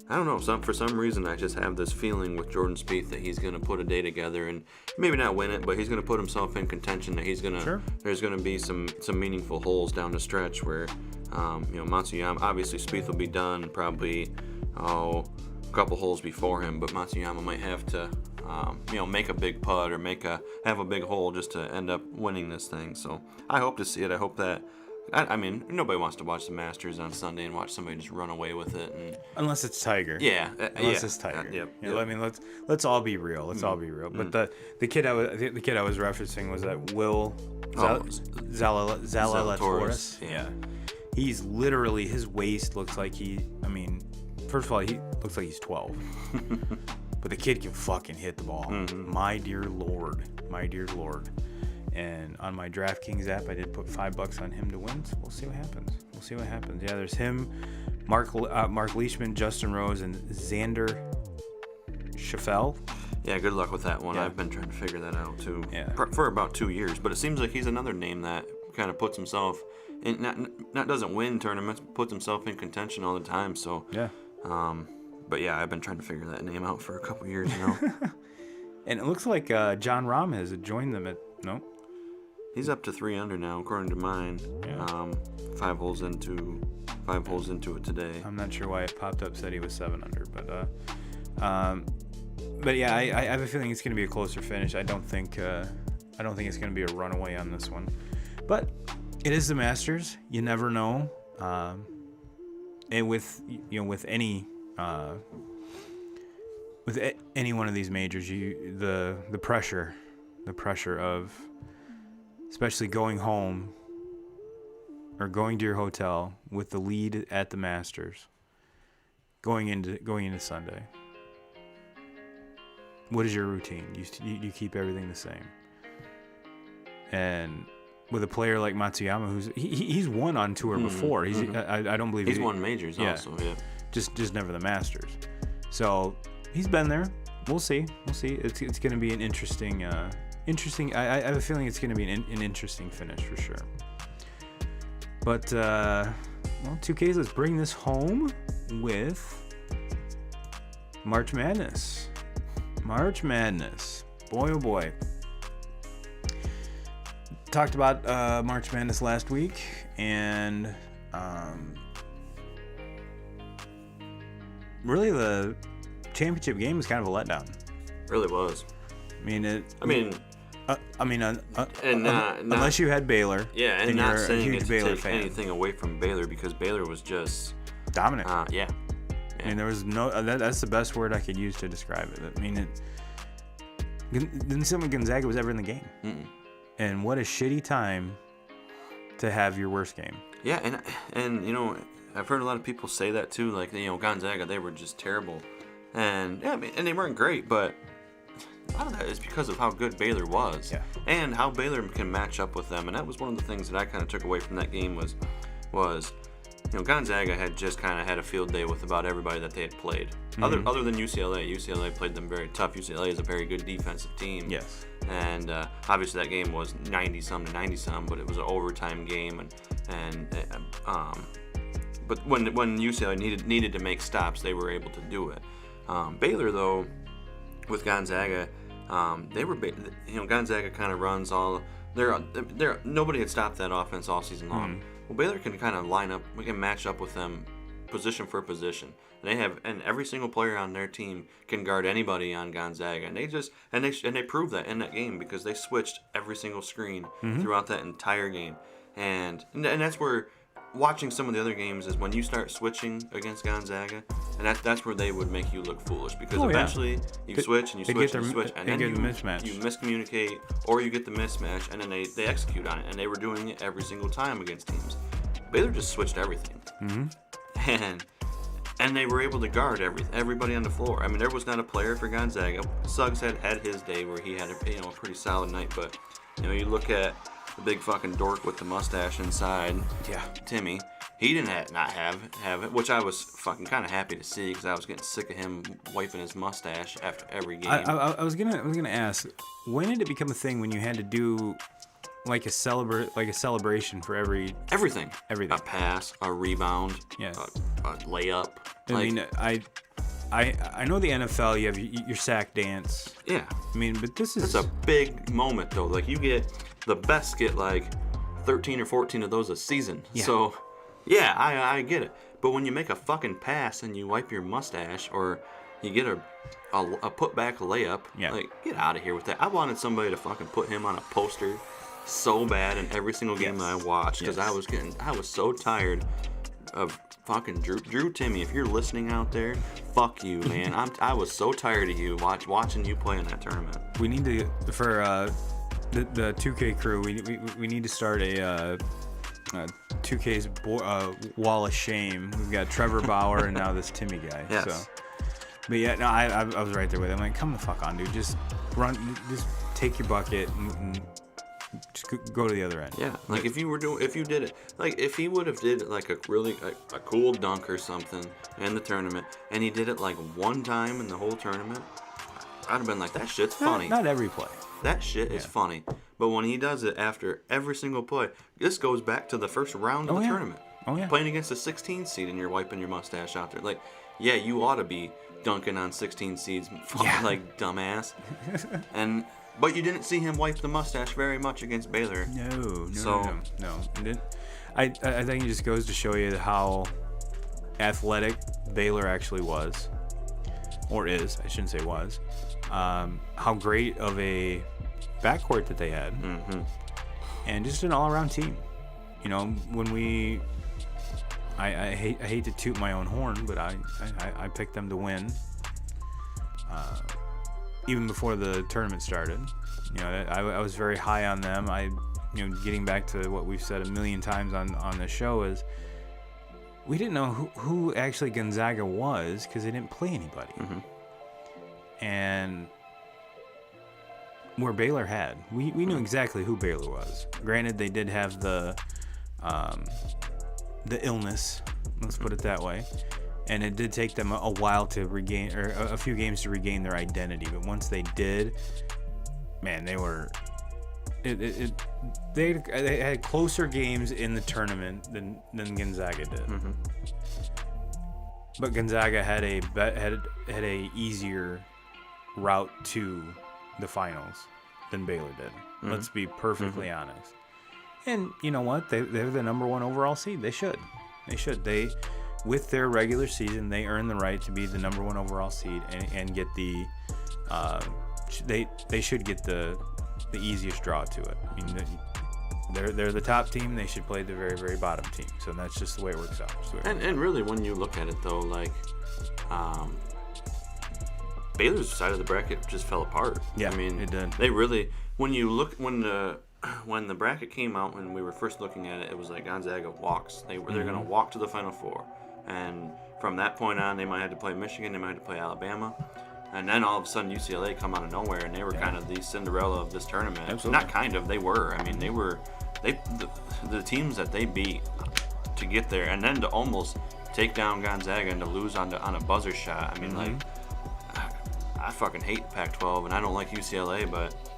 I don't know. For some reason, I just have this feeling with Jordan Spieth that he's going to put a day together and maybe not win it, but he's going to put himself in contention. That he's going to. Sure. There's going to be some meaningful holes down the stretch where, Matsuyama. Obviously, Spieth will be done probably a couple holes before him, but Matsuyama might have to, make a big putt or have a big hole just to end up winning this thing. So I hope to see it. I hope that. I mean, nobody wants to watch the Masters on Sunday and watch somebody just run away with it. Unless it's Tiger. Yeah. Unless it's Tiger. Yep. I mean, let's all be real. Let's all be real. But the kid I was referencing was that Will Zalatoris. Yeah. He's literally, his waist looks like first of all, he looks like he's 12. But the kid can fucking hit the ball. My dear Lord. And on my DraftKings app, I did put $5 on him to win. So we'll see what happens. Yeah, there's him, Mark Leishman, Justin Rose, and Xander Schauffele. Yeah, good luck with that one. Yeah. I've been trying to figure that out too for about 2 years. But it seems like he's another name that kind of puts himself in, not doesn't win tournaments, puts himself in contention all the time. So yeah. But yeah, I've been trying to figure that name out for a couple years now. And it looks like John Rahm has joined them He's up to 3 under now, according to mine. Yeah. 5 holes into it today. I'm not sure why it popped up, said he was 7 under, but yeah, I have a feeling it's going to be a closer finish. I don't think it's going to be a runaway on this one, but it is the Masters. You never know, and with any one of these majors, the pressure of especially going home or going to your hotel with the lead at the Masters going into Sunday. what is your routine? You keep everything the same. And with a player like Matsuyama, he's won on tour before. I don't believe he's won majors also. Yeah, just never the Masters. So he's been there. We'll see. It's going to be an interesting. I have a feeling it's going to be an interesting finish for sure. But 2Ks. Let's bring this home with March Madness. March Madness. Boy, oh boy. Talked about March Madness last week, and really the championship game was kind of a letdown. Really was. Unless you had Baylor. Yeah, and not saying it to take anything away from Baylor, because Baylor was just dominant. Yeah. I mean, there was no. That's the best word I could use to describe it. I mean, didn't seem like Gonzaga was ever in the game. Mm-mm. And what a shitty time to have your worst game. Yeah, and you know, I've heard a lot of people say that too. Like, you know, Gonzaga, they were just terrible, and yeah, I mean, and they weren't great, but a lot of that is because of how good Baylor was, and how Baylor can match up with them. And that was one of the things that I kind of took away from that game was, you know, Gonzaga had just kind of had a field day with about everybody that they had played. Mm-hmm. Other than UCLA. UCLA played them very tough. UCLA is a very good defensive team. Yes. And obviously that game was 90-some to 90-some, but it was an overtime game. But when UCLA needed to make stops, they were able to do it. Baylor, though, with Gonzaga, Gonzaga kind of runs all. Nobody had stopped that offense all season long. Mm-hmm. Well, Baylor can kind of line up. We can match up with them, position for position. And every single player on their team can guard anybody on Gonzaga. And they proved that in that game, because they switched every single screen throughout that entire game. And that's where watching some of the other games is when you start switching against Gonzaga, and that's where they would make you look foolish, because eventually you switch and you switch and you switch, and then you miscommunicate, or you get the mismatch, and then they execute on it. And they were doing it every single time against teams. Baylor just switched everything, and they were able to guard everybody on the floor. I mean, there was not a player for Gonzaga. Suggs had his day where he had a pretty solid night, but you look at the big fucking dork with the mustache inside, Timmy. He didn't not have it, which I was fucking kind of happy to see, because I was getting sick of him wiping his mustache after every game. I was gonna ask, when did it become a thing when you had to do like a celebration for everything? A pass, a rebound, a layup. I know the NFL, you have your sack dance. Yeah. I mean, but it's a big moment though. Like, the best get like 13 or 14 of those a season. Yeah. So, yeah, I get it. But when you make a fucking pass and you wipe your mustache, or you get a putback layup, like, get out of here with that. I wanted somebody to fucking put him on a poster so bad in every single game that I watched, because I was so tired of fucking Drew Timmy. If you're listening out there, fuck you, man. I was so tired of you watching you play in that tournament. We need to, for the 2K crew, we need to start a 2K's wall of shame. We've got Trevor Bauer and now this Timmy guy. Yes. So, but yeah, no, I was right there with him. I'm like, come the fuck on, dude. Just take your bucket and just go to the other end. Yeah, like if you did it, like if he would have did like a really a cool dunk or something in the tournament, and he did it like one time in the whole tournament, I'd have been like, that shit's funny. Not every play. That shit is funny. But when he does it after every single play, this goes back to the first round of the tournament. Oh yeah. Playing against a 16 seed and you're wiping your mustache out there. Like, yeah, you ought to be dunking on 16 seeds, like dumbass. But you didn't see him wipe the mustache very much against Baylor. No. I think it just goes to show you how athletic Baylor actually was, or is. I shouldn't say was. How great of a backcourt that they had, and just an all-around team. When I hate to toot my own horn, but I picked them to win. Even before the tournament started, I was very high on them. Getting back to what we've said a million times on the show is, we didn't know who actually Gonzaga was, because they didn't play anybody. And where Baylor had. We knew exactly who Baylor was. Granted, they did have the illness, let's put it that way, and it did take them a while to regain, or a few games to regain their identity. But once they did, man, they were. They had closer games in the tournament than Gonzaga did. Mm-hmm. But Gonzaga had a easier route to the finals than Baylor did. Mm-hmm. Let's be perfectly honest. And you know what? They're the number 1 overall seed. They should. They, with their regular season, they earn the right to be the number 1 overall seed and get the. They should get the easiest draw to it. I mean, they're the top team. They should play the very, very bottom team. So that's just the way it works out. And really, when you look at it, though, like Baylor's side of the bracket just fell apart. Yeah, I mean, it did. They really, when you look, when the bracket came out, when we were first looking at it, it was like Gonzaga walks. They're going to walk to the Final Four, and from that point on, they might have to play Michigan, they might have to play Alabama. And then all of a sudden UCLA come out of nowhere, and they were kind of the Cinderella of this tournament. Absolutely. Not kind of, they were. I mean, the teams that they beat to get there, and then to almost take down Gonzaga and to lose on a buzzer shot. I mean, like, I fucking hate Pac-12, and I don't like UCLA,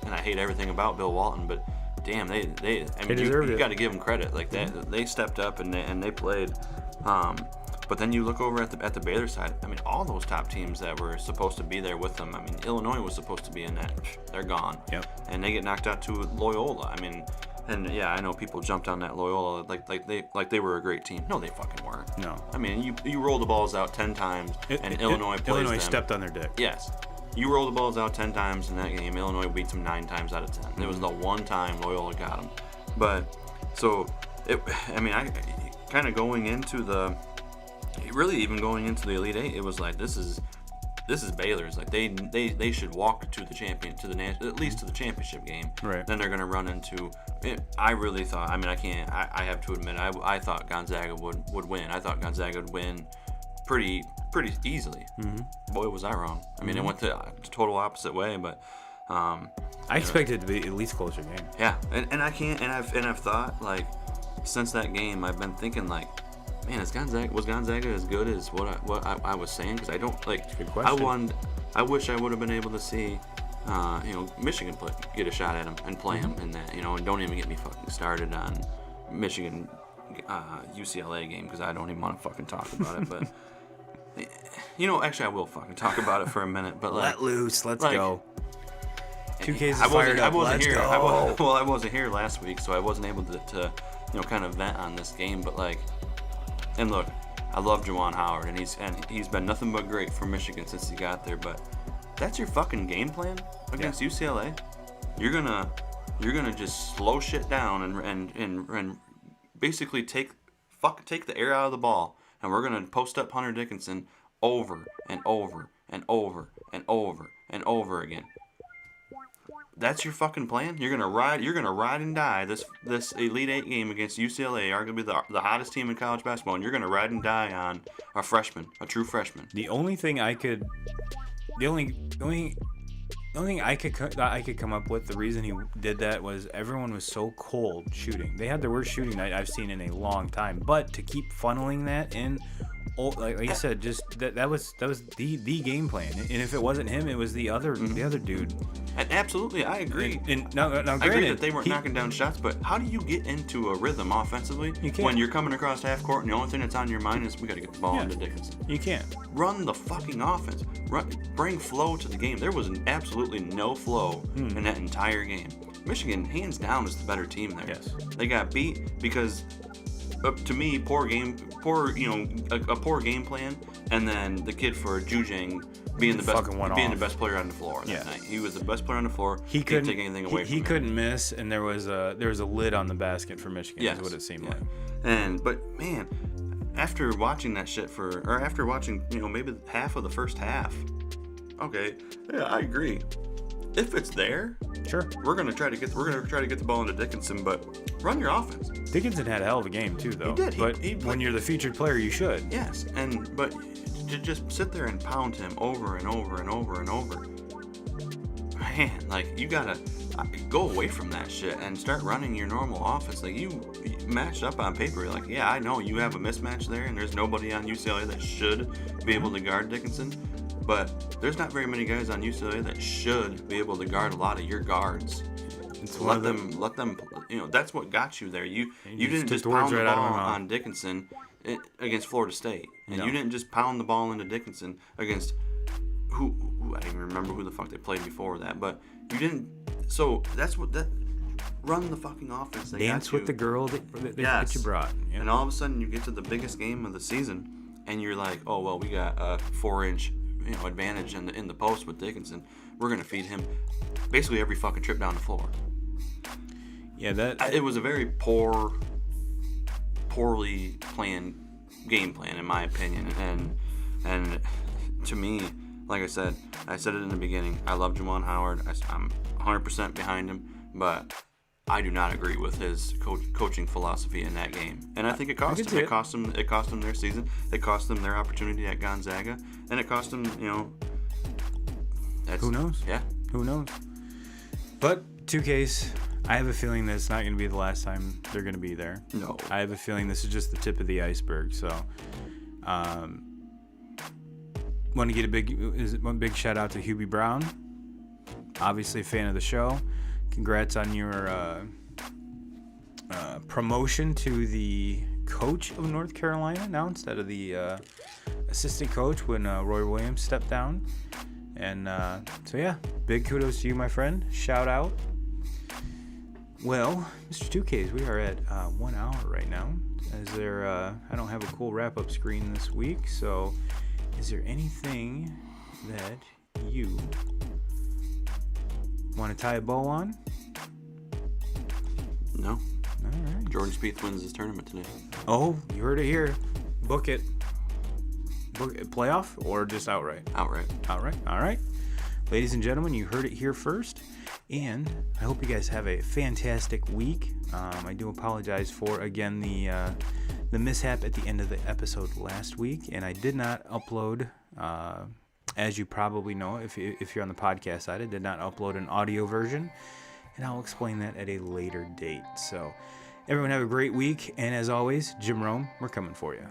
and I hate everything about Bill Walton, but damn, I mean, you got to give them credit. Like they stepped up and they played. But then you look over at the Baylor side. I mean, all those top teams that were supposed to be there with them. I mean, Illinois was supposed to be in that. They're gone. Yep. And they get knocked out to Loyola. I mean, and yeah, I know people jumped on that Loyola like they were a great team. No, they fucking weren't. No. I mean, you roll the balls out 10 times, and Illinois plays Illinois them. stepped on their dick. Yes. You roll the balls out 10 times in that game. Illinois beats them 9 times out of 10. It was the one time Loyola got them. But so I kind of going into really even going into the Elite Eight, it was like this is Baylor's. Like they should walk to at least to the championship game. Right. Then they're gonna run into it. I really thought. I mean, I have to admit, I thought Gonzaga would win. I thought Gonzaga would win pretty easily. Mm-hmm. Boy, was I wrong. I mean, it went the total opposite way, but. I expected it to be at least closer game. Yeah, and I've thought, like, since that game, I've been thinking, like, man, was Gonzaga as good as what I was saying? Because I don't, like, good question. I wish I would have been able to see, Michigan get a shot at him and play him in that, and don't even get me fucking started on Michigan UCLA game, because I don't even want to fucking talk about it, but. Actually, I will fucking talk about it for a minute, but let loose, let's go. 2K's I fired up. wasn't Let's here. go. I wasn't here last week, so I wasn't able to kind of vent on this game. But and look, I love Juwan Howard, and he's been nothing but great for Michigan since he got there. But that's your fucking game plan against UCLA. You're gonna just slow shit down and basically take the air out of the ball, and we're gonna post up Hunter Dickinson over and over and over and over and over again. That's your fucking plan? You're gonna ride and die this Elite Eight game against UCLA, arguably the hottest team in college basketball, and you're gonna ride and die on a true freshman. The only thing I could come up with, the reason he did that was everyone was so cold shooting. They had the worst shooting night I've seen in a long time. But to keep funneling that in, like you said, just that was the game plan. And if it wasn't him, it was the other dude. And absolutely, I agree. And now, granted, I agree that they weren't knocking down shots, but how do you get into a rhythm offensively when you're coming across half court and the only thing that's on your mind is we got to get the ball into Dickinson? You can't. Run the fucking offense. Bring flow to the game. There was absolutely no flow in that entire game. Michigan, hands down, is the better team there. Yes. They got beat because, to me, a poor game plan, and then the kid for Jujang being the best player on the floor that night. He was the best player on the floor. He couldn't take anything away from him. He couldn't miss, and there was a lid on the basket for Michigan. Yes. Is what it seemed like. But man, after watching that shit after watching maybe half of the first half, okay, yeah, I agree. If it's there, sure, we're gonna try to get the ball into Dickinson, but run your offense. Dickinson had a hell of a game too, though. He did. But when you're the featured player, you should. Yes, but to just sit there and pound him over and over and over and over. man, like, you gotta go away from that shit and start running your normal offense. Like, you matched up on paper. You're like, yeah, I know you have a mismatch there, and there's nobody on UCLA that should be able to guard Dickinson. But there's not very many guys on UCLA that should be able to guard a lot of your guards. Let them. You know, that's what got you there. You didn't just pound the ball on Dickinson against Florida State, and you didn't just pound the ball into Dickinson against who I don't even remember who the fuck they played before that. But you didn't. So that's what that. Run the fucking offense. Dance with the girl that you brought. Yep. And all of a sudden you get to the biggest game of the season, and you're like, oh well, we got a 4-inch advantage in the post with Dickinson. We're gonna feed him basically every fucking trip down the floor. Yeah, it was a very poorly planned game plan in my opinion, and to me, like I said it in the beginning. I love Juwan Howard. I'm 100% behind him, but I do not agree with his coaching philosophy in that game, and I think it cost him. It cost them their season. It cost them their opportunity at Gonzaga, and it cost them, who knows? Yeah, who knows? But 2Ks, I have a feeling that it's not going to be the last time they're going to be there. No, I have a feeling this is just the tip of the iceberg. So, want to get one big shout out to Hubie Brown, obviously a fan of the show. Congrats on your promotion to the coach of North Carolina now instead of the assistant coach when Roy Williams stepped down. And so, yeah, big kudos to you, my friend. Shout out. Well, Mr. 2Ks, we are at 1 hour right now. I don't have a cool wrap-up screen this week, so is there anything that you want to tie a bow on? No. All right. Jordan Spieth wins his tournament today. Oh, you heard it here. Book it. Playoff or just outright? Outright. All right. Ladies and gentlemen, you heard it here first. And I hope you guys have a fantastic week. I do apologize for, again, the mishap at the end of the episode last week. And I did not upload, as you probably know, if you're on the podcast side, I did not upload an audio version. And I'll explain that at a later date. So everyone have a great week. And as always, Jim Rome, we're coming for you.